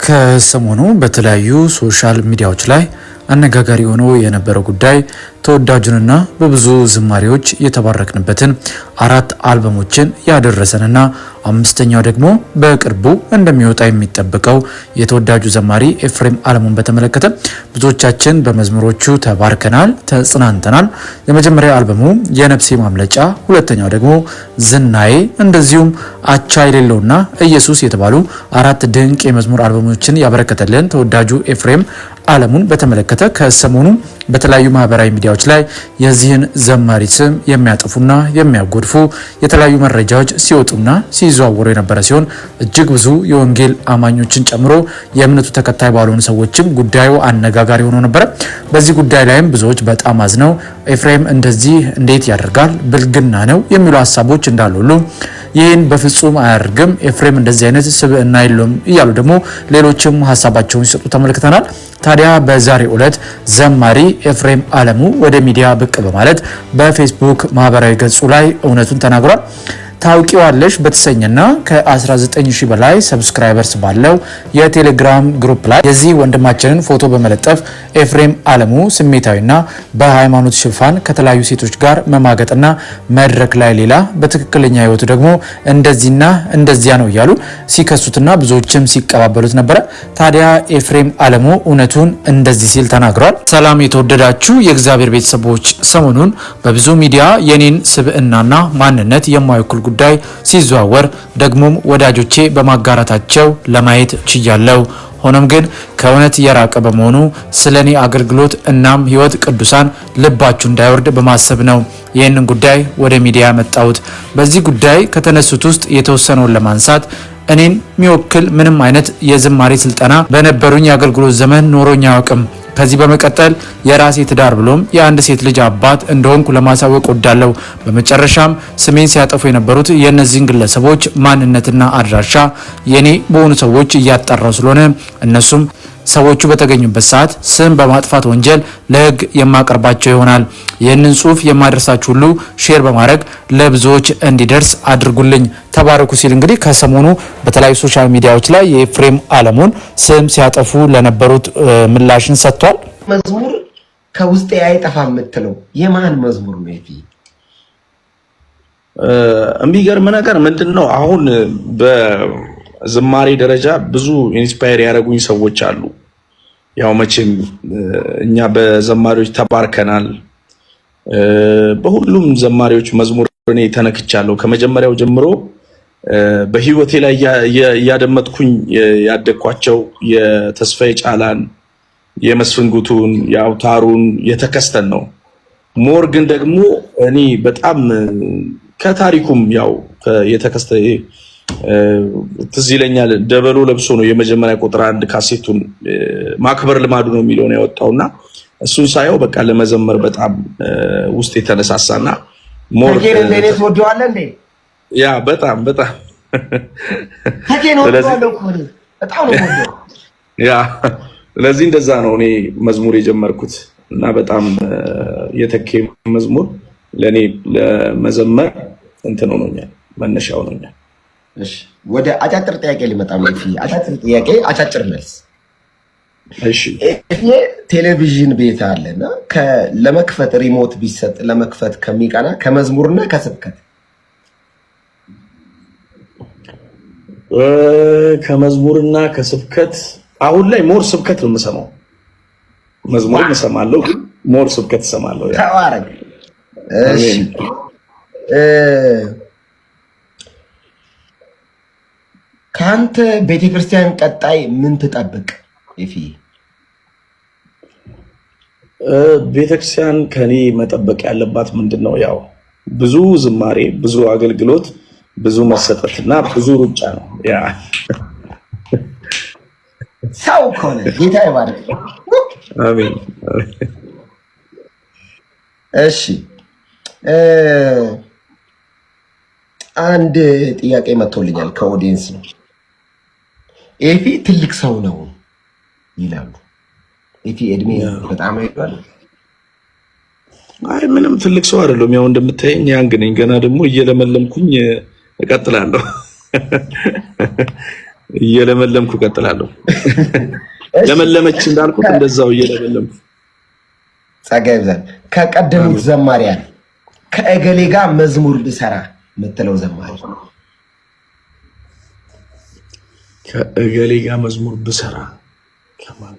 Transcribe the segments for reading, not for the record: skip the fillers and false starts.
ከሰሞኑ በተለያዩ ሶሻል ሚዲያዎች ላይ አነጋጋሪ ሆኖ የነበረው ጉዳይ ተወዳጁንና በብዙ ዝማሬዎች የተባረክንበትን 4 አልበሞችን ያደረሰንና አምስተኛው ደግሞ በቅርቡ እንደሚወጣ የሚጠበቀው የተወዳጁ ዘማሪ ኤፍሬም አለሙን በተመለከተ ብዙዎቻችን በመዝሙሮቹ ተባርከናል፣ ተጽናንተናል። የመጀመሪያ አልበሙ የነፍሴ ማምለጫ፣ ሁለተኛው ደግሞ ዝናዬ፣ እንደዚሁም አቻ የሌለውና ኢየሱስ የተባሉ 4 ድንቅ የመዝሙር አልበሞችን ያበረከተልን ተወዳጁ ኤፍሬም አለሙን በተመለከተ ከሰሞኑ በተለያዩ ማህበራዊ ሚዲያዎች ላይ የዚህን ዘማሪ ስም የሚያጠፉና የሚያጎድፉ የተለያዩ መረጃዎች ሲወጡና ሲዘዋወሩ የነበረ ሲሆን እጅግ ብዙ የወንጌል አማኞችን ጨምሮ የእምነቱ ተከታይ ባልሆኑ ሰዎችም ጉዳዩ አነጋጋሪ ሆኖ ነበረ። በዚህ ጉዳይ ላይም ብዙዎች በጣም አዝነው ኤፍሬም እንደዚህ እንዴት ያደርጋል ብልግና ነው የሚሉ ሀሳቦች እንዳሉ ሁሉ ይህን በፍጹም አያደርግም ኤፍሬም እንደዚህ አይነት ስብዕና የለውም እያሉ ደግሞ ሌሎችም ሀሳባቸውን ሲሰጡ ተመልክተናል። ታዲያ በዛሬው ዕለት ዘማሪ ኤፍሬም አለሙ ወደ ሚዲያ ብቅ በማለት በፌስቡክ ማህበራዊ ገጹ ላይ እውነቱን ተናግሯል። ታውቂዋለሽ በተሰኘና ከ19000 በላይ ሰብስክራይበርስ ባለው የቴሌግራም ግሩፕ ላይ የዚህ ወንድማችንን ፎቶ በመለጠፍ ኤፍሬም አለሙ ስሜታዊና በሃይማኖት ሽፋን ከተለያዩ ሴቶች ጋር መማገጥና መድረክ ላይ ሌላ በትክክለኛ ህይወቱ ደግሞ እንደዚህና እንደዚያ ነው እያሉ ሲከሱትና ብዙዎችም ሲቀባበሉት ነበረ። ታዲያ ኤፍሬም አለሙ እውነቱን እንደዚህ ሲል ተናግሯል። ሰላም የተወደዳችሁ የእግዚአብሔር ቤተሰቦች፣ ሰሞኑን በብዙ ሚዲያ የኔን ስብዕናና ማንነት የማይወክል ጉዳይ ሲዘዋወር ደግሞም ወዳጆቼ በማጋራታቸው ለማየት ችያለሁ። ሆኖም ግን ከእውነት የራቀ በመሆኑ ስለኔ አገልግሎት እናም ህይወት ቅዱሳን ልባችሁ እንዳይወርድ በማሰብ ነው ይህንን ጉዳይ ወደ ሚዲያ ያመጣሁት። በዚህ ጉዳይ ከተነሱት ውስጥ የተወሰነውን ለማንሳት እኔን የሚወክል ምንም አይነት የዝማሬ ስልጠና በነበሩኝ የአገልግሎት ዘመን ኖሮኝ አያውቅም። ከዚህ በመቀጠል የራሴ ትዳር ብሎም የአንድ ሴት ልጅ አባት እንደሆንኩ ለማሳወቅ ወዳለው። በመጨረሻም ስሜን ሲያጠፉ የነበሩት የእነዚህን ግለሰቦች ማንነትና አድራሻ የኔ በሆኑ ሰዎች እያጣራው ስለሆነ እነሱም ሰዎቹ በተገኙበት ሰዓት ስም በማጥፋት ወንጀል ለህግ የማቀርባቸው ይሆናል። ይህንን ጽሁፍ የማደርሳችሁ ሁሉ ሼር በማድረግ ለብዙዎች እንዲደርስ አድርጉልኝ፣ ተባረኩ ሲል እንግዲህ ከሰሞኑ በተለያዩ ሶሻል ሚዲያዎች ላይ የኤፍሬም አለሙን ስም ሲያጠፉ ለነበሩት ምላሽን ሰጥቷል። መዝሙር ከውስጤ አይጠፋም የምትለው የማን መዝሙር ነው? የሚገርም ነገር ምንድነው? አሁን በዝማሬ ደረጃ ብዙ ኢንስፓየር ያደረጉኝ ሰዎች አሉ። ያው መቼም እኛ በዘማሪዎች ተባርከናል። በሁሉም ዘማሪዎች መዝሙር እኔ ተነክቻለሁ። ከመጀመሪያው ጀምሮ በህይወቴ ላይ ያደመጥኩኝ ያደኳቸው የተስፋዬ ጫላን፣ የመስፍን ጉቱን፣ የአውታሩን፣ የተከስተን ነው። ሞር ግን ደግሞ እኔ በጣም ከታሪኩም ያው የተከስተ ትዝ ይለኛል። ደበሎ ለብሶ ነው የመጀመሪያ ቁጥር 1 ካሴቱን ማክበር ልማዱ ነው የሚለው ነው ያወጣውና እሱን ሳየው በቃ ለመዘመር በጣም ውስጥ የተነሳሳና ሞር ለኔ ተወደዋለህ እንዴ? ያ በጣም ታኬ ነው በጣም ነው ያ ስለዚህ እንደዛ ነው እኔ መዝሙር የጀመርኩት እና በጣም የተኬ መዝሙር ለኔ ለመዘመር እንትን ሆኖኛል፣ መነሻው ሆኖኛል። እሺ ወደ አጫጭር ጥያቄ ሊመጣ ነው። አጫጭር ጥያቄ አጫጭር መልስ። እሺ ቴሌቪዥን ቤት አለና ለመክፈት ሪሞት ቢሰጥ ለመክፈት ከሚቃና ከመዝሙርና ከስብከት ከመዝሙርና ከስብከት አሁን ላይ ሞር ስብከት ነው የምሰማው። መዝሙር እሰማለሁ ግን ሞር ስብከት እሰማለሁ። ተባረክ። እሺ ካንተ ቤተክርስቲያን ቀጣይ ምን ትጠብቅ? ቤተክርስቲያን ከኔ መጠበቅ ያለባት ምንድነው? ያው ብዙ ዝማሬ፣ ብዙ አገልግሎት፣ ብዙ መሰጠትና ብዙ ሩጫ ነው። ያ ሰው ኮነ ጌታ ይባርክ። አሜን። እሺ አንድ ጥያቄ መጥቶልኛል ከኦዲየንስ ነው። ኤፊ ትልቅ ሰው ነው ይላሉ። ኤፊ እድሜ በጣም አይቷል። አይ ምንም ትልቅ ሰው አይደለም። ያው እንደምታየኝ ያንግ ነኝ። ገና ደግሞ እየለመለምኩኝ እቀጥላለሁ። እየለመለምኩ እቀጥላለሁ። ለመለመች እንዳልኩት እንደዛው እየለመለምኩ ጸጋ ይብዛል። ከቀደሙት ዘማሪያን ከእገሌ ጋር መዝሙር ብሰራ የምትለው ዘማሪ ከእገሌ ጋር መዝሙር ብሰራ ከማን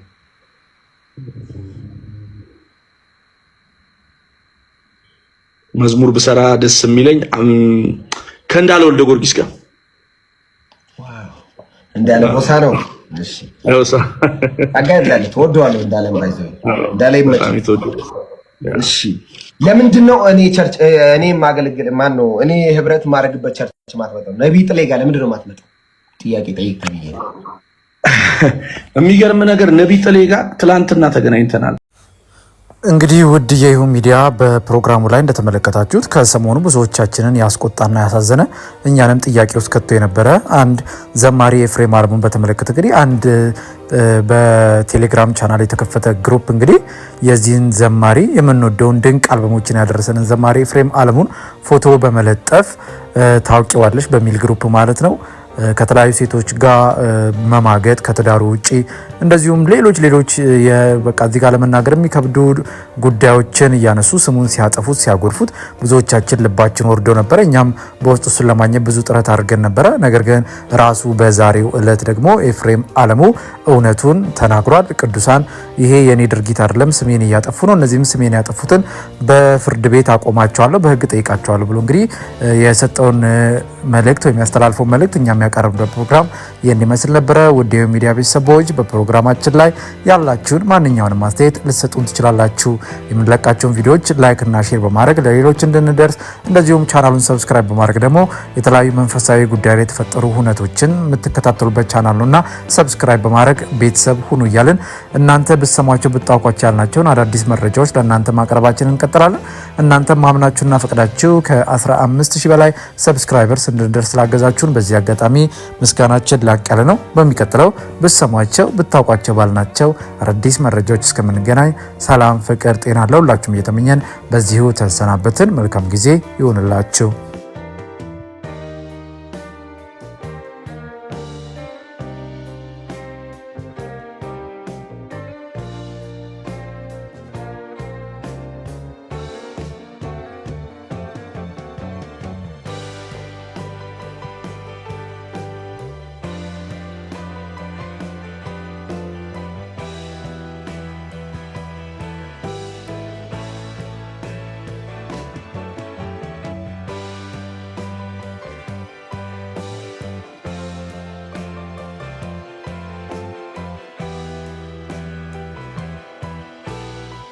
መዝሙር ብሰራ ደስ የሚለኝ ከእንዳለ ወልደ ጊዮርጊስ ጋር እንዳለ ቦሳ ነው። እሺ ቦሳ አጋዳለ ተወደዋለሁ እንዳለ ባይዘው እንዳለ ይመጣ። እሺ ለምንድነው እኔ ማገለግል ማን ነው እኔ ህብረት ማድረግበት ቸርች ማትመጣው? ነብይ ጥሌ ጋር ለምንድነው ማትመጣው? ጥያቄ ጠይቀኝ። የሚገርም ነገር ነብይ ጥሌ ጋር ትላንትና ተገናኝተናል። እንግዲህ ውድ የይሁን ሚዲያ በፕሮግራሙ ላይ እንደተመለከታችሁት ከሰሞኑ ብዙዎቻችንን ያስቆጣና ያሳዘነ እኛንም ጥያቄ ውስጥ ከቶ የነበረ አንድ ዘማሪ ኤፍሬም አለሙን በተመለከተ እንግዲህ አንድ በቴሌግራም ቻናል የተከፈተ ግሩፕ እንግዲህ የዚህን ዘማሪ የምንወደውን ድንቅ አልበሞችን ያደረሰንን ዘማሪ ኤፍሬም አለሙን ፎቶ በመለጠፍ ታውቂዋለሽ በሚል ግሩፕ ማለት ነው ከተለያዩ ሴቶች ጋር መማገጥ ከትዳሩ ውጪ እንደዚሁም ሌሎች በቃ እዚህ ጋር ለመናገር የሚከብዱ ጉዳዮችን እያነሱ ስሙን ሲያጠፉት ሲያጎድፉት ብዙዎቻችን ልባችን ወርዶ ነበር። እኛም በውስጡ እሱን ለማግኘት ብዙ ጥረት አድርገን ነበረ። ነገር ግን ራሱ በዛሬው ዕለት ደግሞ ኤፍሬም አለሙ እውነቱን ተናግሯል። ቅዱሳን ይሄ የኔ ድርጊት አይደለም፣ ስሜን እያጠፉ ነው፣ እነዚህም ስሜን ያጠፉትን በፍርድ ቤት አቆማቸዋለሁ፣ በህግ ጠይቃቸዋለሁ ብሎ እንግዲህ የሰጠውን መልእክት ወይም ያስተላልፈው መልእክት እኛም ያቀረብነው ፕሮግራም ይህን ይመስል ነበረ። ውድ የሚዲያ ቤተሰቦች በፕሮግራማችን ላይ ያላችሁን ማንኛውንም አስተያየት ልትሰጡን ትችላላችሁ። የምንለቃቸውን ቪዲዮዎች ላይክ እና ሼር በማድረግ ለሌሎች እንድንደርስ እንደዚሁም ቻናሉን ሰብስክራይብ በማድረግ ደግሞ የተለያዩ መንፈሳዊ ጉዳይ ላይ የተፈጠሩ ሁነቶችን የምትከታተሉበት ቻናል ነውና ሰብስክራይብ በማድረግ ቤተሰብ ሁኑ እያልን እናንተ ብትሰሟቸው ብታውቋቸው ያልናቸውን አዳዲስ መረጃዎች ለእናንተ ማቅረባችንን እንቀጥላለን። እናንተም ማምናችሁና ፈቅዳችሁ ከ15000 በላይ ሰብስክራይበርስ እንድንደርስ ስላገዛችሁን በዚህ አጋጣሚ ምስጋናችን ላቅ ያለ ነው። በሚቀጥለው ብትሰሟቸው ብታውቋቸው ባልናቸው አዳዲስ መረጃዎች እስከምንገናኝ ሰላም፣ ፍቅር፣ ጤና ለሁላችሁም እየተመኘን በዚሁ ተሰናበትን። መልካም ጊዜ ይሁንላችሁ።